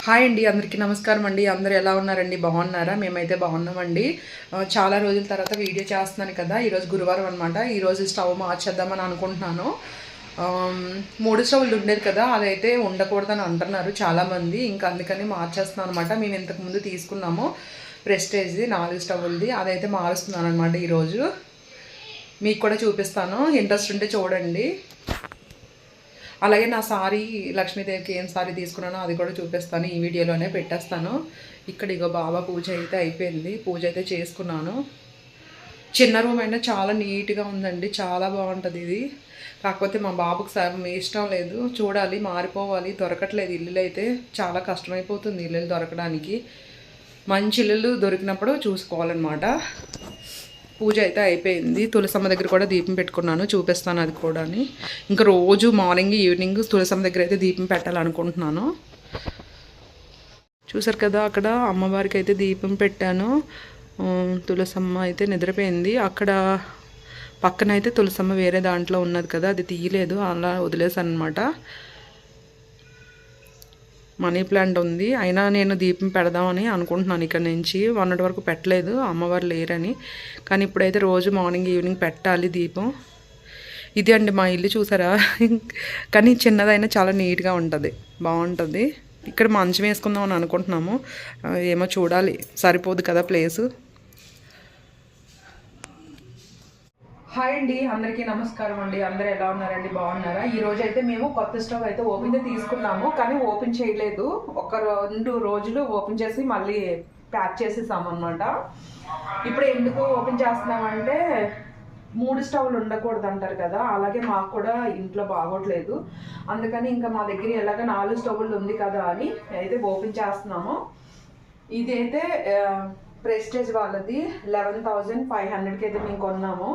Hi అండి, అందరికీ నమస్కారం అండి. అందరూ ఎలా ఉన్నారండి? బాగున్నారా? మేమైతే బాగున్నామండి. చాలా రోజుల తర్వాత వీడియో చేస్తున్నాను కదా. ఈరోజు గురువారం అనమాట. ఈరోజు స్టవ్ మార్చేద్దామని అనుకుంటున్నాను. 3 స్టవ్లు ఉండేది కదా, అదైతే ఉండకూడదని అంటున్నారు చాలామంది. ఇంకా అందుకని మార్చేస్తున్నాను అనమాట. మేము ఇంతకుముందు తీసుకున్నాము ప్రెస్టేజ్ది 4 స్టవ్లది, అదైతే మారుస్తున్నాను అనమాట ఈరోజు. మీకు కూడా చూపిస్తాను, ఇంట్రెస్ట్ ఉంటే చూడండి. అలాగే నా సారీ లక్ష్మీదేవికి ఏం సారీ తీసుకున్నానో అది కూడా చూపిస్తాను, ఈ వీడియోలోనే పెట్టేస్తాను. ఇక్కడ ఇగో బాబా పూజ అయితే అయిపోయింది, పూజ అయితే చేసుకున్నాను. చిన్న రూమ్ అయినా చాలా నీట్గా ఉందండి, చాలా బాగుంటుంది ఇది. కాకపోతే మా బాబుకి ఇష్టం లేదు, చూడాలి, మారిపోవాలి. దొరకట్లేదు ఇల్లులు అయితే, చాలా కష్టమైపోతుంది ఇల్లులు దొరకడానికి. మంచి ఇల్లులు దొరికినప్పుడు చూసుకోవాలన్నమాట. పూజ అయితే అయిపోయింది. తులసమ్మ దగ్గర కూడా దీపం పెట్టుకున్నాను, చూపిస్తాను అది కూడా. ఇంకా రోజు మార్నింగ్ ఈవినింగ్ తులసమ్మ దగ్గర అయితే దీపం పెట్టాలనుకుంటున్నాను. చూసారు కదా, అక్కడ అమ్మవారికి అయితే దీపం పెట్టాను. తులసమ్మ అయితే నిద్రపోయింది. అక్కడ పక్కన అయితే తులసమ్మ వేరే దాంట్లో ఉన్నది కదా, అది తీయలేదు, అలా వదిలేసాను అనమాట. మనీ ప్లాంట్ ఉంది, అయినా నేను దీపం పెడదామని అనుకుంటున్నాను. ఇక్కడ నుంచి మొన్నటి వరకు పెట్టలేదు, అమ్మవారు లేరని. కానీ ఇప్పుడైతే రోజు మార్నింగ్ ఈవినింగ్ పెట్టాలి దీపం. ఇది అండి మా ఇల్లు, చూసారా? కానీ చిన్నదైనా చాలా నీట్గా ఉంటుంది, బాగుంటుంది. ఇక్కడ మంచం వేసుకుందాం అని అనుకుంటున్నాము, ఏమో చూడాలి, సరిపోదు కదా ప్లేసు. హాయ్ అండి, అందరికీ నమస్కారం అండి. అందరూ ఎలా ఉన్నారండి? బాగున్నారా? ఈరోజు అయితే మేము కొత్త స్టవ్ అయితే ఓపెన్ తీసుకున్నాము, కానీ ఓపెన్ చేయలేదు. 1-2 రోజులు ఓపెన్ చేసి మళ్ళీ ప్యాక్ చేసేసాము అనమాట. ఇప్పుడు ఎందుకు ఓపెన్ చేస్తున్నామంటే 3 స్టవ్లు ఉండకూడదు అంటారు కదా, అలాగే మాకు కూడా ఇంట్లో బాగోట్లేదు. అందుకని ఇంకా మా దగ్గర ఎలాగ 4 స్టవ్లు ఉంది కదా అని అయితే ఓపెన్ చేస్తున్నాము. ఇదైతే ప్రెస్టేజ్ వాళ్ళది 11,500కి అయితే మేము కొన్నాము.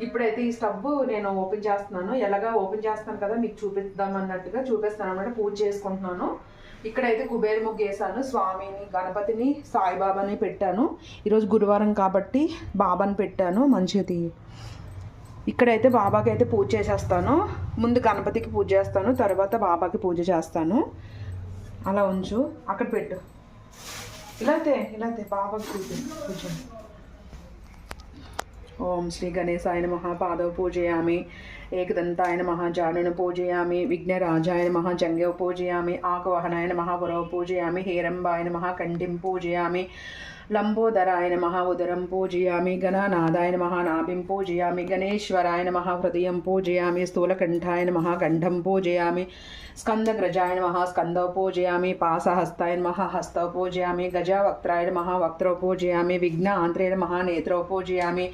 ఇప్పుడైతే ఈ స్టవ్ నేను ఓపెన్ చేస్తున్నాను. ఎలాగా ఓపెన్ చేస్తాను కదా, మీకు చూపిద్దాం అన్నట్టుగా చూపిస్తాను అనమాట. పూజ చేసుకుంటున్నాను. ఇక్కడైతే కుబేర ముగ్గు వేసాను, స్వామిని, గణపతిని, సాయిబాబాని పెట్టాను. ఈరోజు గురువారం కాబట్టి బాబాని పెట్టాను మంచిది. ఇక్కడైతే బాబాకి అయితే పూజ చేసేస్తాను. ముందు గణపతికి పూజ చేస్తాను, తర్వాత బాబాకి పూజ చేస్తాను. అలా ఉంచు, అక్కడ పెట్టు. ఇలాతే బాబాకి పూజ. ఓం శ్రీ గణేశాయ నమః. పాదవ పూజయామి. ఏకదంతాయ నమః. జానును పూజయామి. విఘ్నరాజాయ నమః. జంగవ పూజయామి. ఆకవహనాయ నమః. వరవ పూజయామి. హేరంబాయ నమః. కంఠిం పూజయామి. లంబోదరాయ నమః. ఉదరం పూజయామి. గణనాదాయ నమః. నాభిం పూజయామి. గణేశ్వరాయ నమః. హృదయం పూజయామి. స్థూలకంఠాయ నమః. కంఠం పూజయామి. స్కందగ్రజాయ నమః. స్కందవ పూజయామి. పాసహస్తాయ నమః. హస్తవ పూజయామి. గజావక్త్రాయ నమః. వక్త్రవ పూజయామి. విఘ్న ఆంత్రే నమః. నేత్రవ పూజయామి.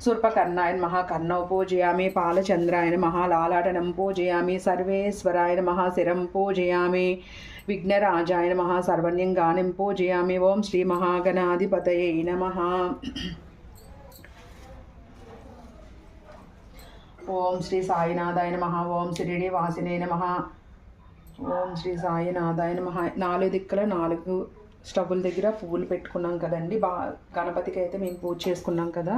శూర్పకర్ణాయ నమః. కర్ణవ పూజయామి. పాలచంద్రాయ నమః. లాలాటనం పూజయామి. సర్వేశ్వరాయ నమః. శిరం పూజయామి. విఘ్నరాజాయ నమః. సర్వణ్యంగానిం పూజయామి. ఓం శ్రీ మహాగణాధిపతయే నమః. ఓం శ్రీ సాయినాథాయ నమః. ఓం శ్రీడి వాసినే నమః. ఓం శ్రీ సాయినాథాయ నమః. 4 దిక్కుల 4 స్టవ్ల దగ్గర పువ్వులు పెట్టుకున్నాం కదండి. గణపతికి అయితే మేము పూజ చేసుకున్నాం కదా.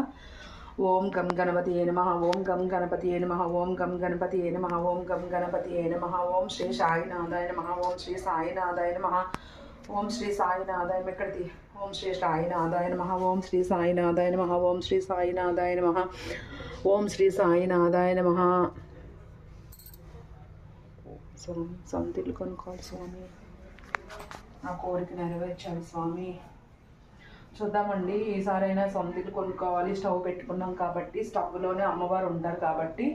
ఓం గం గణపతియే నమః. ఓం గం గణపతియే నమః. ఓం గం గణపతియే నమః. ఓం గం గణపతియే నమః. ఓం శ్రీ సాయినాథాయ నమః. ఓం శ్రీ సాయినాథాయ నమః. ఓం శ్రీ సాయినాథాయ ఎక్కడిది? ఓం శ్రీ సాయినాథాయ నమః. ఓం శ్రీ సాయినాథాయ నమః. ఓం శ్రీ సాయినాథాయ నమః. ఓం శ్రీ సాయినాథాయ నమః. స్వామి సొంతిల్లు కొనుక్కోవాలి స్వామి, నా కోరిక నెరవేర్చాలి స్వామి. చూద్దామండి, ఈసారైనా సొంతిల్లు కొనుక్కోవాలి. స్టవ్ పెట్టుకున్నాం కాబట్టి, స్టవ్లోనే అమ్మవారు ఉంటారు కాబట్టి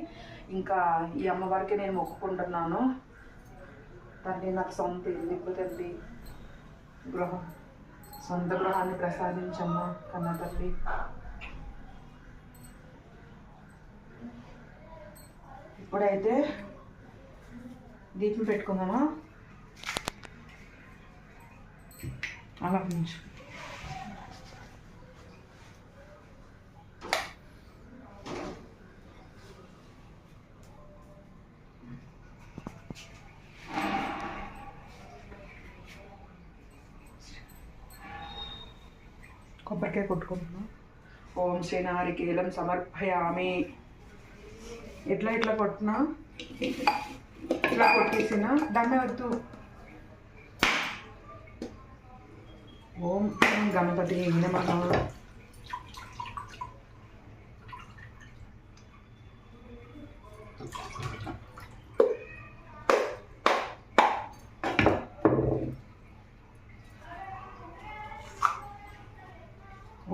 ఇంకా ఈ అమ్మవారికి నేను మొక్కుకుంటున్నాను. తల్లి నాకు సొంత ఇల్లు తల్లి, గృహం, సొంత గృహాన్ని ప్రసాదించమ్మా కన్నా తల్లి. ఇప్పుడైతే దీపం పెట్టుకుందామా? అలా నుంచి కొబ్బరికాయ కొట్టుకుంటున్నా. ఓం శ్రీ నారికేలం సమర్పయామి. ఎట్లా కొట్టినా, ఇట్లా కొట్టేసిన దాన్ని వద్దు. ఓం గణపతి నమః.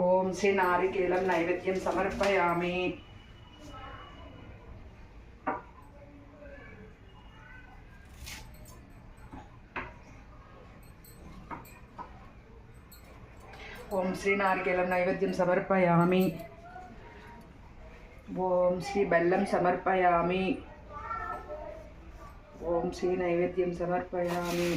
ఓం శ్రీ నారికేళం నైవేద్యం సమర్పయామి. ఓం శ్రీ నారికేళం నైవేద్యం సమర్పయామి. ఓం శ్రీ బెల్లం సమర్పయామి. ఓం శ్రీ నైవేద్యం సమర్పయామి.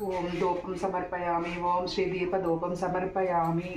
ఓం ధూపం సమర్పయామి. ఓం శ్రీ దీపధూపం సమర్పయామి.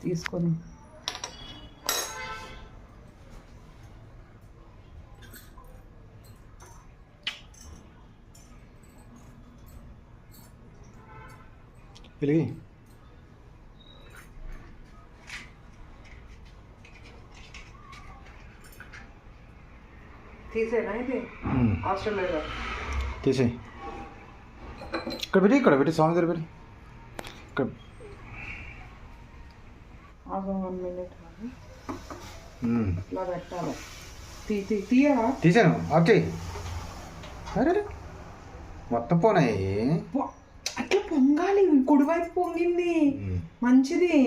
తీసుకొని వెలిగి తీసేనా ఇది అవసరం లేదా? తీసే ఇక్కడ పెట్టి స్వామి దగ్గర పెట్టి ఇక్కడ 1 minute ఇలా పెట్టాలి. తీయరా? తీసాను ఆఫ్ చేయి. అరే మొత్తం పోనాయి. అట్లా పొంగాలి. కుడివైపు పొంగింది మంచిది.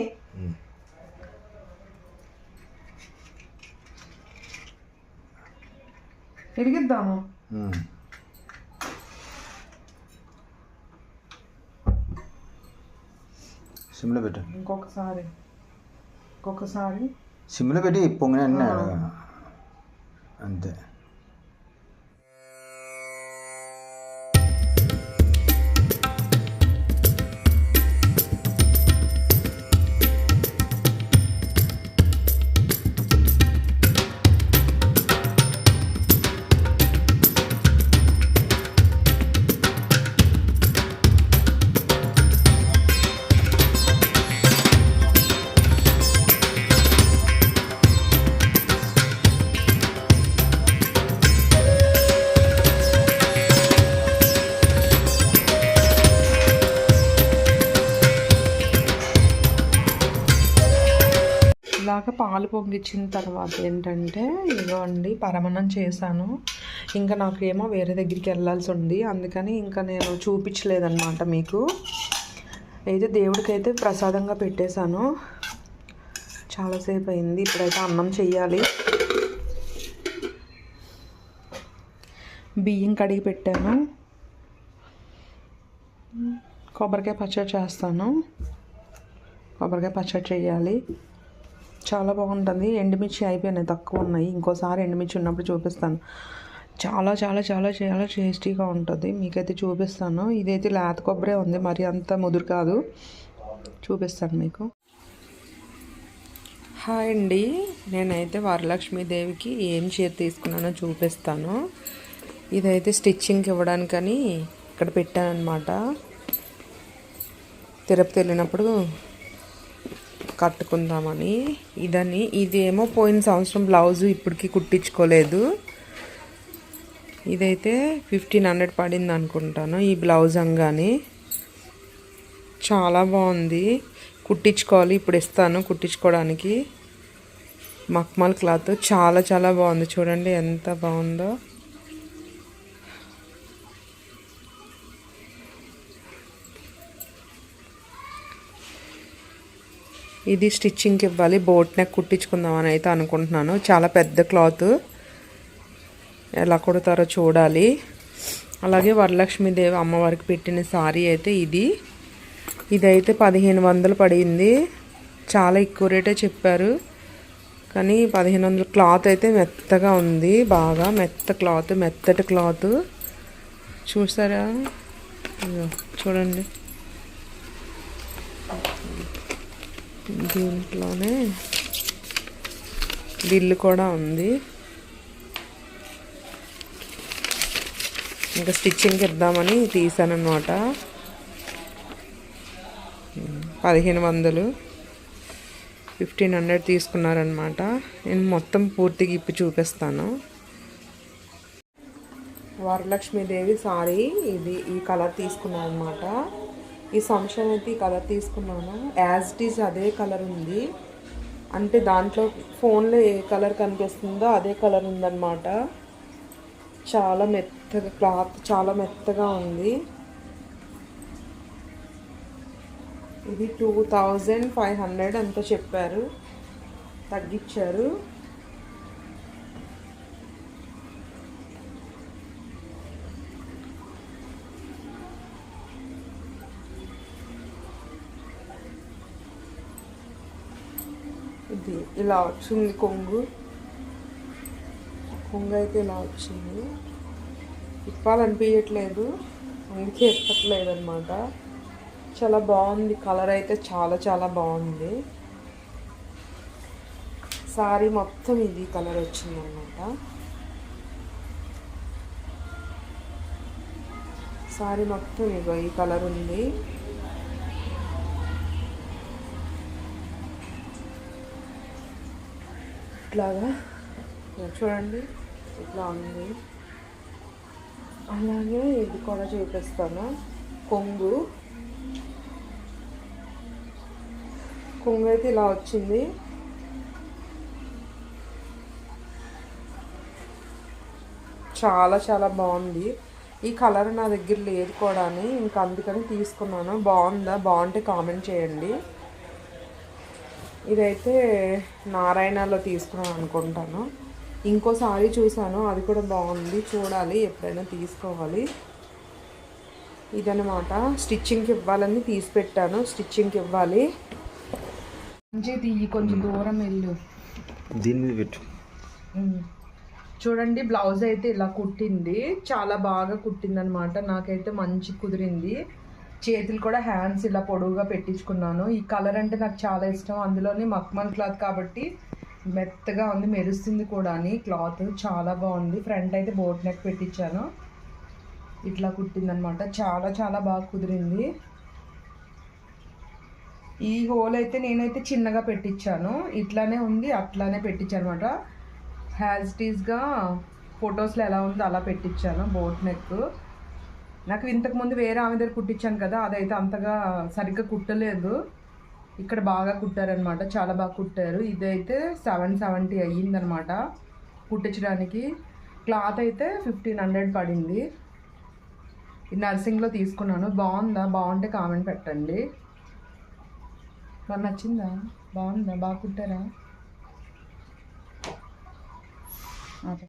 ఎరిగిద్దాము. సిమ్లో పెట్టు. ఇంకొకసారి సిమ్లో పెట్టి పొంగిన అంతే. ఇలాగ పాలు పొంగిచ్చిన తర్వాత ఏంటంటే ఇదిగోండి పరమన్నం చేశాను. ఇంకా నాకేమో వేరే దగ్గరికి వెళ్ళాల్సి ఉంది, అందుకని ఇంకా నేను చూపించలేదన్నమాట మీకు. అయితే దేవుడికైతే ప్రసాదంగా పెట్టేశాను. చాలాసేపు అయింది. ఇప్పుడైతే అన్నం చెయ్యాలి. బియ్యం కడిగి పెట్టాను. కొబ్బరికాయ పచ్చడి చేస్తాను. కొబ్బరికాయ పచ్చడి చేయాలి. చాలా బాగుంటుంది. ఎండుమిర్చి అయిపోయినాయి, తక్కువ ఉన్నాయి. ఇంకోసారి ఎండుమిర్చి ఉన్నప్పుడు చూపిస్తాను. చాలా చాలా చాలా చాలా టేస్టీగా ఉంటుంది. మీకైతే చూపిస్తాను. ఇదైతే లేత కొబ్బరే ఉంది, మరి అంత ముదురు కాదు. చూపిస్తాను మీకు. హాయ్ అండి, నేనైతే వరలక్ష్మీదేవికి ఏం చీర తీసుకున్నానో చూపిస్తాను. ఇదైతే స్టిచ్చింగ్కి ఇవ్వడానికని ఇక్కడ పెట్టాను అనమాట. తిరుపతి వెళ్ళినప్పుడు కట్టుకుందామని. ఇదేమో పోయిన సంవత్సరం బ్లౌజు ఇప్పటికి కుట్టించుకోలేదు. ఇదైతే 1500 పడింది అనుకుంటాను ఈ బ్లౌజ్ అంగాని. చాలా బాగుంది, కుట్టించుకోవాలి. ఇప్పుడు ఇస్తాను కుట్టించుకోవడానికి. మక్మల్ క్లాత్ చాలా చాలా బాగుంది, చూడండి ఎంత బాగుందో. ఇది స్టిచ్చింగ్కి ఇవ్వాలి, బోట్ నెక్ కుట్టించుకుందామని అయితే అనుకుంటున్నాను. చాలా పెద్ద క్లాత్, ఎలా కుడతారో చూడాలి. అలాగే వరలక్ష్మీదేవి అమ్మవారికి పెట్టిన సారీ అయితే ఇదైతే 1500 పడింది. చాలా ఎక్కువ రేటే చెప్పారు, కానీ 1500. క్లాత్ అయితే మెత్తగా ఉంది, బాగా మెత్తటి క్లాత్. చూసారా, చూడండి. దీంట్లోనే బిల్లు కూడా ఉంది. ఇంకా స్టిచ్చింగ్కి ఇద్దామని తీసాను అనమాట. 1500, 1500 తీసుకున్నారనమాట. నేను మొత్తం పూర్తిగా ఇప్పి చూపిస్తాను. వరలక్ష్మీదేవి సారీ ఈ కలర్ తీసుకున్నాను అనమాట. ఈ సంవత్సరం అయితే ఈ కలర్ తీసుకున్నాను. యాజ్ ఇట్ ఈజ్ అదే కలర్ ఉంది, అంటే దాంట్లో ఫోన్లో ఏ కలర్ కనిపిస్తుందో అదే కలర్ ఉందన్నమాట. చాలా మెత్తగా, క్లాత్ చాలా మెత్తగా ఉంది. ఇది 2500 అంత చెప్పారు, తగ్గించారు. ఇది ఇలా వచ్చింది కొంగు అయితే ఇలా వచ్చింది. ఇప్పాలనిపించట్లేదు, అందుకే ఇప్పట్లేదు అనమాట. చాలా బాగుంది, కలర్ అయితే చాలా చాలా బాగుంది. సారీ మొత్తం ఇది కలర్ వచ్చిందన్నమాట. సారీ మొత్తం ఇగో ఈ కలర్ ఉంది. ఇట్లాగా చూడండి, ఇట్లా ఉంది. అలాగే ఇది కూడా చూపిస్తాను. కొంగు అయితే ఇలా వచ్చింది. చాలా చాలా బాగుంది. ఈ కలర్ నా దగ్గర లేదు కూడా, ఇంకా అందుకని తీసుకున్నాను. బాగుంటే కామెంట్ చేయండి. ఇదైతే నారాయణలో తీసుకున్నాను అనుకుంటాను. ఇంకో సారీ చూసాను, అది కూడా బాగుంది, చూడాలి, ఎప్పుడైనా తీసుకోవాలి. ఇదన్నమాట. స్టిచ్చింగ్కి ఇవ్వాలని తీసి పెట్టాను, స్టిచ్చింగ్కి ఇవ్వాలి. కొంచెం దూరం వెళ్ళు, దీని మీద పెట్టు. చూడండి, బ్లౌజ్ అయితే ఇలా కుట్టింది, చాలా బాగా కుట్టింది అనమాట. నాకైతే మంచి కుదిరింది. చేతులు కూడా హ్యాండ్స్ ఇలా పొడవుగా పెట్టించుకున్నాను. ఈ కలర్ అంటే నాకు చాలా ఇష్టం, అందులోని మక్మల్ క్లాత్ కాబట్టి మెత్తగా ఉంది, మెరుస్తుంది కూడా. క్లాత్ చాలా బాగుంది. ఫ్రంట్ అయితే బోట్ నెక్ పెట్టించాను, ఇట్లా కుట్టిందనమాట. చాలా చాలా బాగా కుదిరింది. ఈ హోల్ అయితే నేనైతే చిన్నగా పెట్టించాను, ఇట్లానే ఉంది, అట్లానే పెట్టించాను అనమాట. హ్యాజ్ ఇట్ ఈస్గా ఫొటోస్లో ఎలా ఉందో అలా పెట్టించాను. బోట్ నెక్ నాకు ఇంతకుముందు వేరే ఆమె దగ్గర కుట్టించాను కదా, అదైతే అంతగా సరిగ్గా కుట్టలేదు. ఇక్కడ బాగా కుట్టారనమాట, చాలా బాగా కుట్టారు. ఇదైతే 770 అయ్యిందనమాట కుట్టించడానికి. క్లాత్ అయితే 1500 పడింది. ఈ నర్సింగ్లో తీసుకున్నాను. బాగుంటే కామెంట్ పెట్టండి. నాకు నచ్చిందా? బాగుందా? బాగా కుట్టారా?